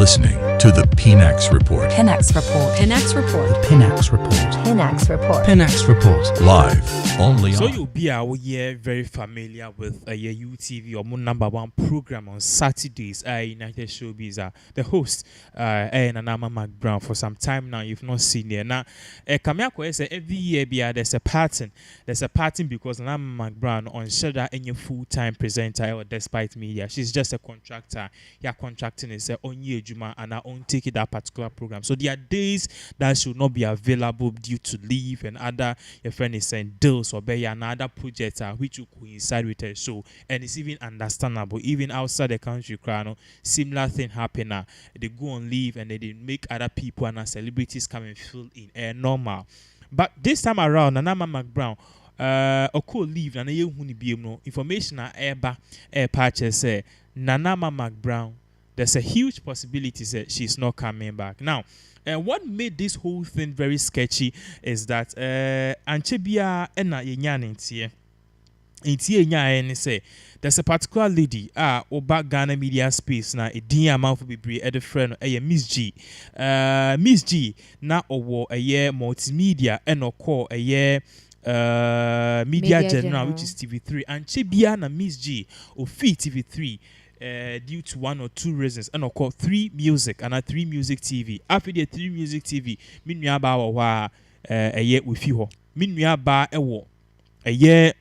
Listening to the Pinax Report. Pinax Report. Pinax Report. The Pinax Report. Pinax Report. Pinax Report. Live only So on. you'll be very familiar with a UTV or #1 program on Saturdays. United Showbiz. The host, Nana McBrown. For some time now, you've not seen it. Now, Kamiako say every year there's a pattern. There's a pattern because Nana McBrown on Shada any full-time presenter or despite media. She's just a contractor. Yeah, contracting is on year Juma and I own take that particular program. So there are days that should not be available due to leave and other your friend is saying deals or be another project which will coincide with a show. And it's even understandable. Even outside the country, similar thing happen. They go on leave and they make other people and celebrities come and fill in. Normal. But this time around, Nana McBrown leave and information patches say Nana McBrown. There's a huge possibility that she's not coming back. Now, what made this whole thing very sketchy is that Anchebia ena yenyanentie. Intie nya say there's a particular lady oba Ghana media space na a din amount be bre e friend Miss G. Miss G na owo multimedia and call media general which is TV3 and Chibia na Miss G of TV3 due to one or two reasons and of course 3 music and 3 music TV after the 3 music TV minua ba wa with you minua ba ewo 3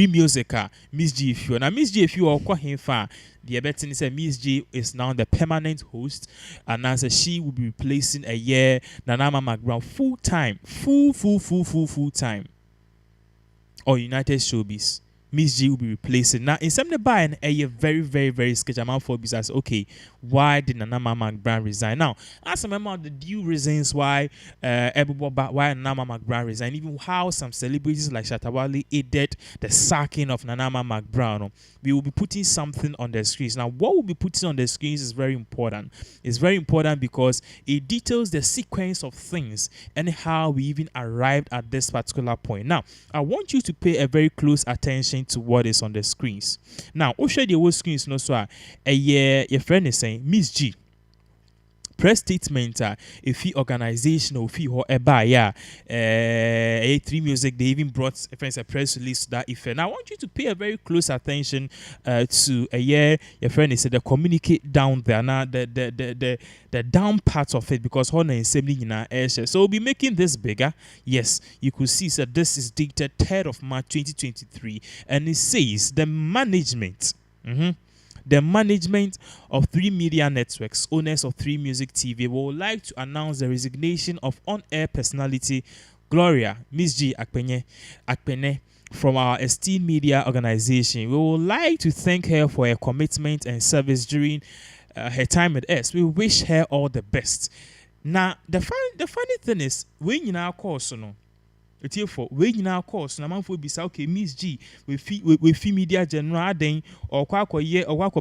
music Miss G if you now Miss G if you are quite him far the betting is Miss G is now the permanent host and as she will be replacing Nana McBrown full time or United Showbiz. Miss G will be replacing. Now, in some buy and a very sketch amount for business. Okay, why did Nana McBrown resign? Now, ask some of the due reasons why why Nana McBrown resigned, even how some celebrities like Shatawale aided the sacking of Nana McBrown. We will be putting something on the screens. Now, what we'll be putting on the screens is very important. It's very important because it details the sequence of things and how we even arrived at this particular point. Now, I want you to pay a very close attention to what is on the screens. Now, share the whole screens no so your friend is saying Miss G press statement if he organization or if he a 3 music they even brought a press release to that effect. Now I want you to pay a very close attention to your friend is the communicate down there now the down part of it because Hona is sending in our air share. So we'll be making this bigger. Yes, you could see that this is dated 3rd of March 2023 and it says the management the management of 3 media networks, owners of 3 music TV, would like to announce the resignation of on-air personality Gloria Miss G Akpene from our esteemed media organization. We would like to thank her for her commitment and service during her time with us. We wish her all the best. Now, the funny thing is, when you now call for when you now course na manfo bisa okay Miss G we media general den or kwa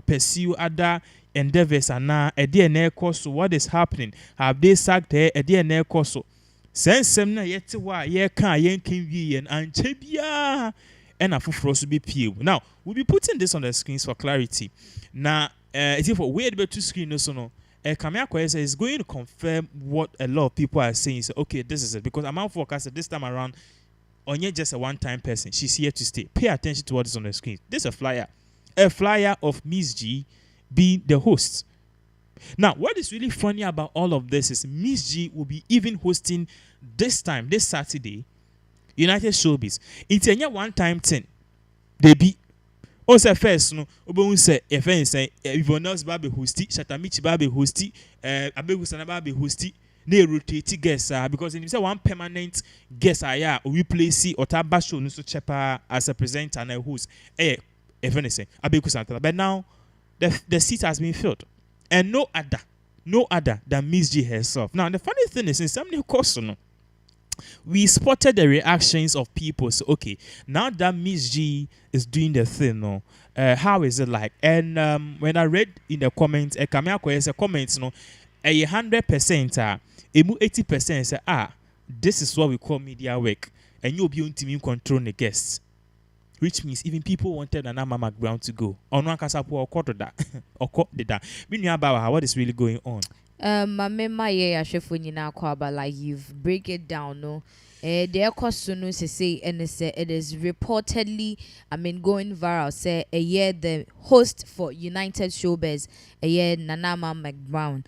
pursue other endeavors and na e dey na course what is happening have they sacked her e dey na course sense na yete wa ye kan yen kan wi and anchebia and afufro so be pie. Now we'll be putting this on the screens for clarity. Now it's for we able to screen no so no Kamiako is going to confirm what a lot of people are saying. So, okay, this is it. Because I'm forecasted this time around, Onye just a one-time person. She's here to stay. Pay attention to what is on the screen. This is a flyer of Miss G being the host. Now, what is really funny about all of this is Miss G will be even hosting this Saturday, United Showbiz. It's a one-time thing. They be. Also first no obo say if say everyone else ba be hosti Shatamichi ba be hosti Abegusana ba be hosti na rotate guests because if say one permanent guest we replace Otaba show no so chepa as a presenter and a host if say Abegusana but now the seat has been filled and no other than Miss G herself. Now the funny thing is in some new course no we spotted the reactions of people. So okay, now that Miss G is doing the thing, no, how is it like? And when I read in the comments, a comments, no, 100%, 80% say, this is what we call media work, and you'll be on team control the guests. which means even people wanted Nana McBrown to go. Ono ankasa po okoto da. Oko de da. We knew about what is really going on. My mema ye ahwefo nyina kwa, but like you've break it down, no. The question no say and say it is reportedly, I mean, going viral. Say a year the host for United Showbiz, a year Nanama McBrown,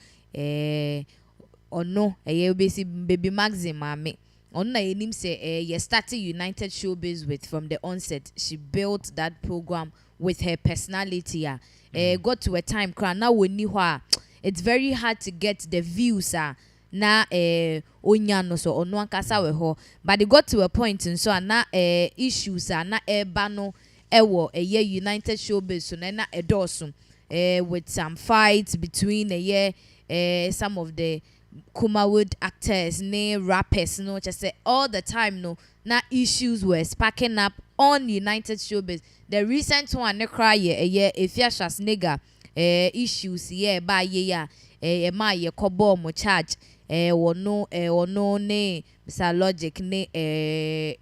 or no, a year baby Maxim, mame. On na him say you started United Showbiz with from the onset. She built that program with her personality. Got to a time now we knew her. It's very hard to get the views na onya no so ono ankasa we ho, but they got to a point and so na issues na eba no ewo year United Showbiz so na edoso with some fights between some of the Kumawood actors, rappers, no, just say all the time, no, na issues were sparking up on United Showbiz. The recent one, ne cry if ya shas nigga, issues, by ma kobo mo charge, or no, ne, Mr. Logic, ne,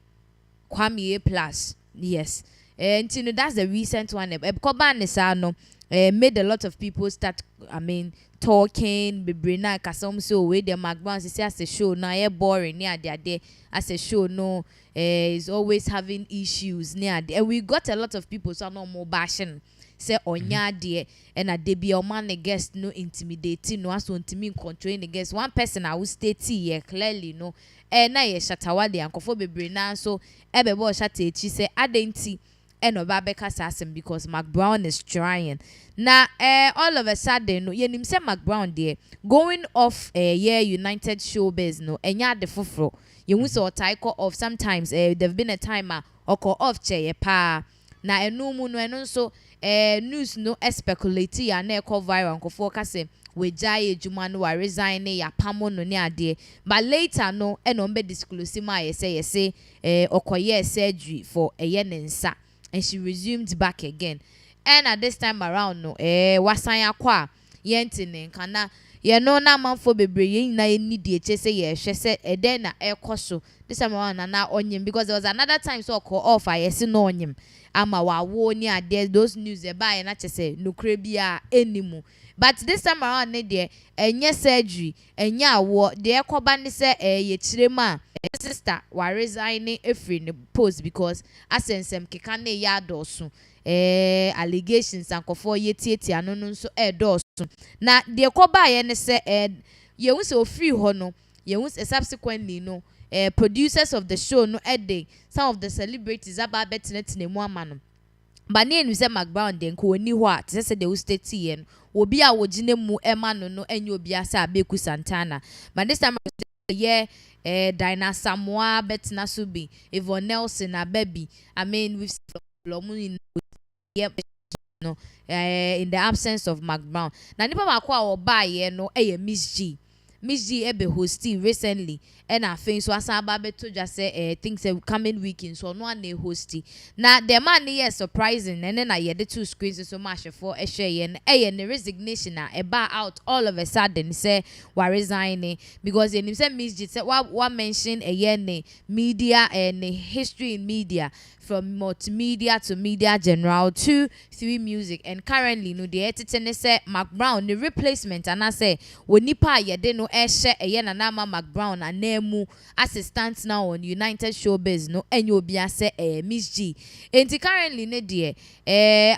Kwame plus, yes. And you know, that's the recent one. Koba made a lot of people start, I mean, talking, Bibrina, Kasom, so with the McBrown, say as a show, now you're boring, near there, as a show, no, is always having issues near there. And we got a lot of people, so no more bashing, say, onya dear, and a debut man, a guest, no intimidating, no, as want to mean controlling the guest. One person I will state here clearly, no, and I shatawadi, and Kofo Bibrina, so, Ebebo Shate, she say, I didn't see. And Obabeka assassin because McBrown is trying. Now, all of a sudden, no, you say McBrown there going off United Showbiz, no, and ya the fufro. You must or tyco of sometimes there've been a timer or call off chair pa. Now, a no moon and also news no speculate and ne call viral and focus we jai jumanu wa resign ya pamo no ne ade. But later no and on be disclose my say okoye surgery for a yenensa. And she resumed back again. And at this time around, no, wasanya kwa, yentine, kana, no, na man for bebre, na need the say, she said, then na koso. This time around, na onion, because there was another time so call off, I see no onion. Ama wa wonya, there's those news they buy, and I just say, no crabia anymore. But this time around, ne dear, yes surgery, and ya what, dear Kobani say, ye chirema. Sister wa resigning every post because asensem kekane ya dosu allegations ankofo yetieti anu no so dosu na de koba ye ne se ye hu se ofri ho no ye hu subsequently no producers of the show no some of the celebrities aba betinetine mu ama no ba ne enu se McBrown den ko oni ho a te se de state yen obi a wogine mu ema no enye obi asa abeku Santana but this time Dinah Samoa Betina Subi, Yvonne Nelson, a baby. I mean, we've seen no, in the absence of McBrown. Now, nipa makwa or buy no Miss G. Miss G ebe hosting recently, and I think so. As I to just say things coming weekend, so no one they hosting. Now the man is surprising, and then I had the two screens so much for a share and the resignation a bar out all of a sudden say we're resigning because in say Miss G said what mention media and history in media. From multimedia to media general to 3 music and currently no the editor say McBrown the replacement and I say when nipa ye de no share na nama McBrown and nemu assistant now on United Showbiz no enyo bia say Miss G enti currently ne de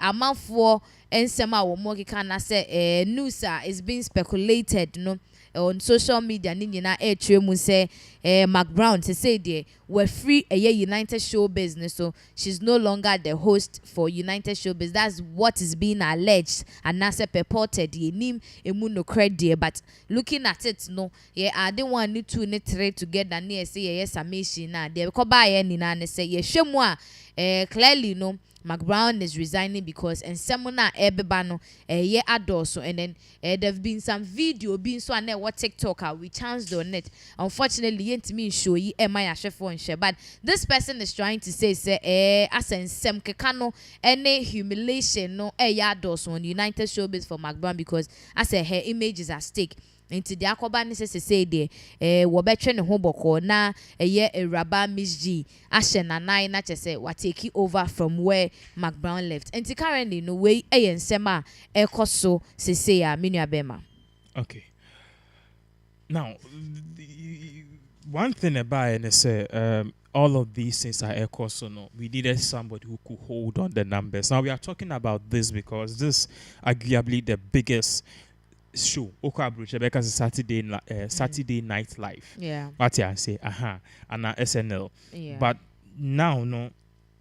amanfo ensema wo mo kika na say news is being speculated no on social media ni nyina mu say McBrown to say there we're free United Showbiz so she's no longer the host for United Showbiz. That's what is being alleged and that's purported ye nim emu no credit but looking at it no I didn't want need to need three together near say yes amazing na there ko ba ye ni na say ye hwemu a clearly no McBrown is resigning because and semuna ebeba no adults and then there've been some video being so and what TikToker we chanced on it. Unfortunately, yet me show ye my phone share. But this person is trying to say as in sem kekano any humiliation no adults on United Showbiz for McBrown because I say her image is at stake. Into the akoba ne say de wo betwe ne ho boko na eye Ewuraba Miss G ahye nanai na chese wa take over from where McBrown left. And currently no way ensem a ekoso say a menua bema. Okay. Now, one thing about it is all of these things are echo, so no, we needed somebody who could hold on the numbers. Now we are talking about this because this arguably the biggest show because Saturday Night Live. Yeah. What I say, and SNL. Yeah. But now no,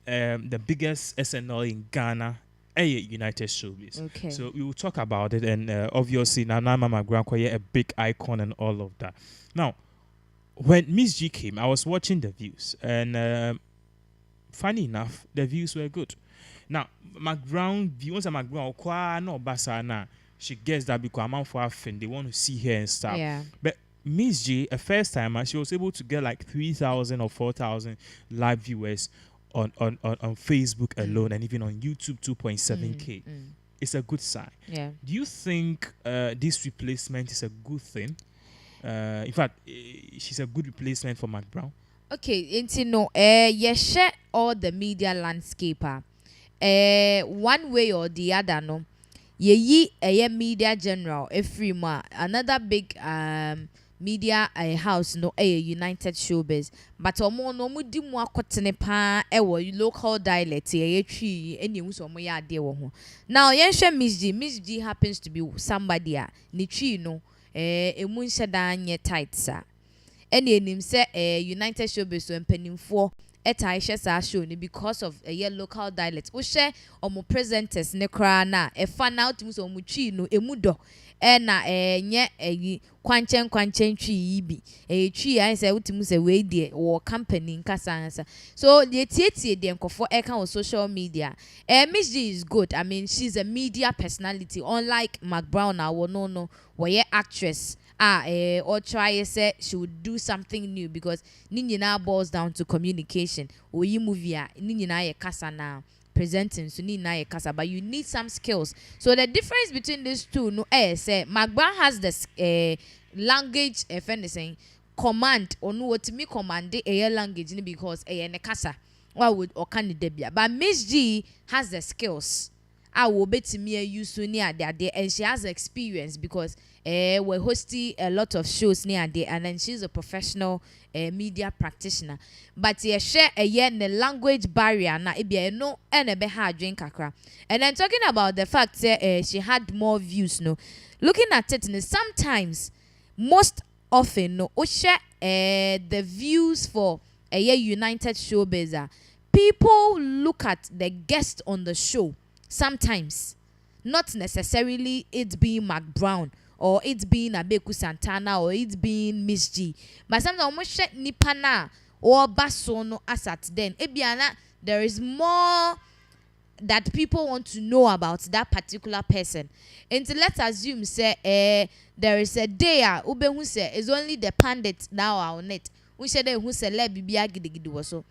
the biggest SNL in Ghana. United Showbiz. Okay. So we will talk about it, and obviously Nana McBrown a big icon and all of that. Now, when Miss G came, I was watching the views, and funny enough, the views were good. Now, McBrown views and McBrown kwa no basana. She gets that because I'm for offend. They want to see her and stuff. Yeah. But Miss G, a first timer, she was able to get like 3,000 or 4,000 live viewers on Facebook alone, and even on YouTube 2.7K. It's a good sign. Yeah. Do you think this replacement is a good thing? In fact, she's a good replacement for McBrown. Okay, you share all the media landscape. One way or the other, no. Ye media general every another big media house no United Showbiz, but omo no mudi mu akotene pa local dialect twi eni hu so mo ya ade wo ho. Now yenhwe Miss G happens to be somebody a ne twi no emu nhye da nye tight sa eni enim se United Showbiz so mpanimfo I share sa show ni because of a local dialect. We share omo presenters ne kra na e fan out mu so mu twi no emu do na nye kwanchen twi yibi twi an say utimu say we dey wo company nkasa so the tietie dey nkofo e kan on social media. Miss G is good. I mean, she's a media personality unlike McBrown no we actress or try say she would do something new because ni now boils down to communication. Oyi movie ni na ye kasa na presenting so ni na ye kasa, but you need some skills. So the difference between these two no say McBrown has the language if anything command or no what me command a language because ne kasa what would or can debia, but Miss G has the skills. I will bet me use near there, and she has experience because we're hosting a lot of shows near there, and then she's a professional media practitioner. But share the language barrier na ibia no and be hard drink kakra. And then talking about the fact she had more views no. Looking at it, sometimes most often no share the views for United Showbiz. People look at the guest on the show. Sometimes, not necessarily it being McBrown or it being Abeku Santana or it being Miss G, but sometimes almost nipana or basono asat. Then ebiana there is more that people want to know about that particular person. And let's assume say there is a day ube who say is only the pandit now on it. We said who say let bibia gidigidi waso.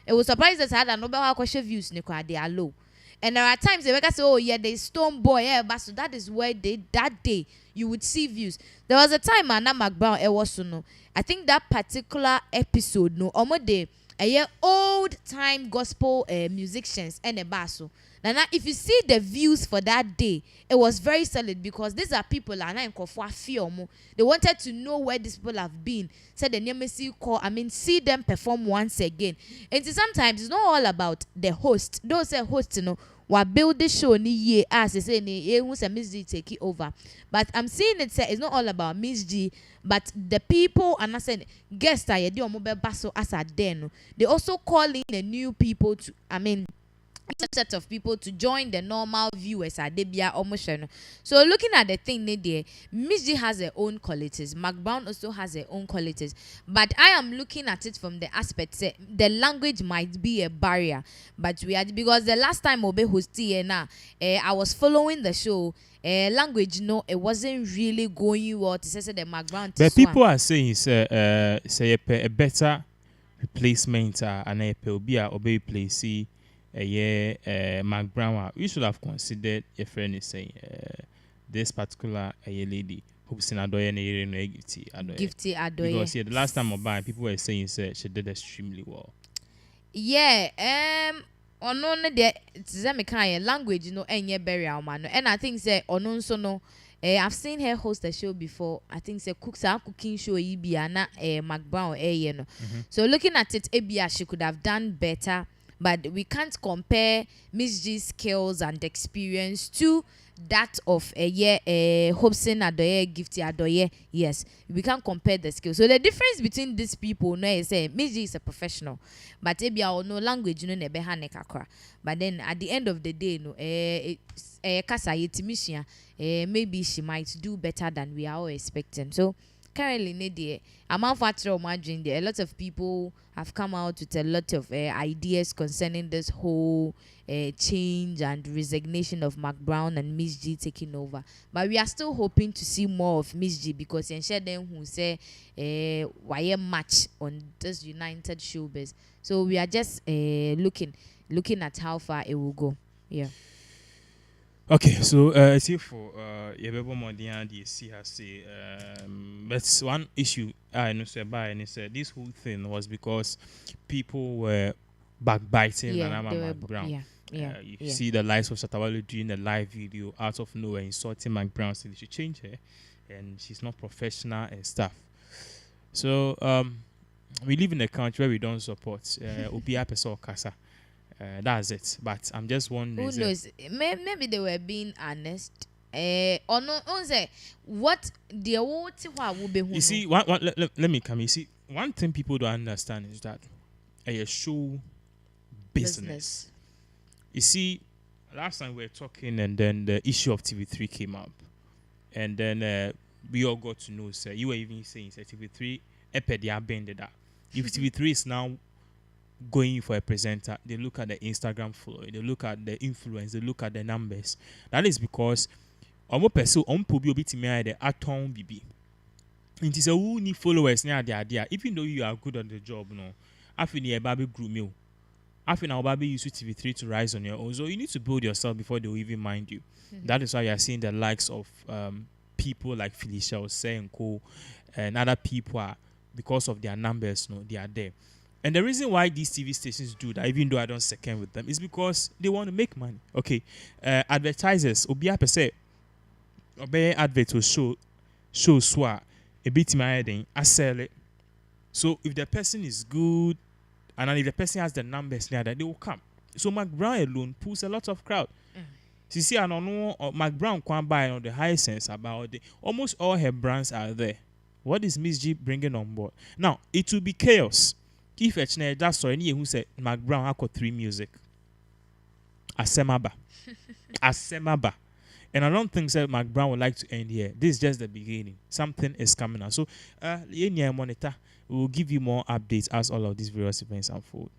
It was surprised that I had no question views they are low. And there are times they say, oh yeah, there's Stone Boy, but so that is where that day you would see views. There was a time Anna McBrown was no. I think that particular episode no day a old time gospel musicians and a basso. Now if you see the views for that day, it was very solid because these are people and they wanted to know where these people have been. Said the name see them perform once again. And sometimes it's not all about the host. Those say host wa build the show ni ye as they say ni who's a Miss G take it over. But I'm seeing it say it's not all about Miss G, but the people and I said guests are the mobile basso as a den. They also call in the new people to set of people to join the normal viewers at Debia Omotion. So looking at the thing there, Miss G has her own qualities. McBrown also has her own qualities. But I am looking at it from the aspect say the language might be a barrier. But we are because the last time Obe hosted now, I was following the show. Language no, it wasn't really going well to say the McBrown. But people are saying say a better replacement and a Obe place. McBrown, we should have considered a friend is saying this particular lady. Hopes in Adoye and Gifty Adoye. Gifty Adoye. Because the last time I buy, people were saying she did extremely well. Yeah, ono ne de tse me kan language enye burial man no, and I think say ono nso no I've seen her host a show before. I think say cooking show ibia na McBrown no. So looking at it, ebia she could have done better, but we can't compare Miss G's skills and experience to that of Hobson Adoye, Gifty Adoye. Yes, we can't compare the skills. So the difference between these people no is say Miss G is a professional, but ebia no language no nebe ha ne kakra. But then at the end of the day no kasa yetimishia maybe she might do better than we are all expecting. So currently Nedie amount factor margin there, a lot of people have come out with a lot of ideas concerning this whole change and resignation of McBrown and Miss G taking over, but we are still hoping to see more of Miss G, because in share them who say why match on this United Showbiz. So we are just looking at how far it will go. Yeah. Okay, so see for Yabebo Modian DSC has say but one issue I know say by and said this whole thing was because people were backbiting Nana McBrown. You see the likes of Shatawale doing a live video out of nowhere insulting McBrown, saying she should change her and she's not professional and stuff. So we live in a country where we don't support Obia Peso Casa. That's it. But I'm just wondering. Who knows? Maybe they were being honest. Or no, say what the what will be. You see, let me come. You see, one thing people don't understand is that a show business. You see, last time we were talking, and then the issue of TV3 came up, and then we all got to know. Sir, you were even saying, "Sir, TV3 epedia bended that." If TV3 is now going for a presenter, they look at the Instagram follow, they look at the influence, they look at the numbers. That is because omo person omo be me the atom bb. It is a who need followers near the idea. Even though you are good at the job, no, I feel a baby group meal. I feel now baby use TV3 to rise on your own. So you need to build yourself before they will even mind you. That is why you are seeing the likes of people like Felicia or saying Co and other people are, because of their numbers, no, they are there. And the reason why these TV stations do that, even though I don't second with them, is because they want to make money. Okay, advertisers, Obia per se, obey advert will show swa a bit my heading, I sell it. So if the person is good, and if the person has the numbers near that, they will come. So McBrown alone pulls a lot of crowd. You see, I don't know McBrown can't buy on the high sense about it. Almost all her brands are there. What is Miss G bringing on board? Now it will be chaos. If that's so any who said McBrown I got 3 music. Asemaba. And I don't think that McBrown would like to end here. This is just the beginning. Something is coming out. So monitor, we will give you more updates as all of these various events unfold.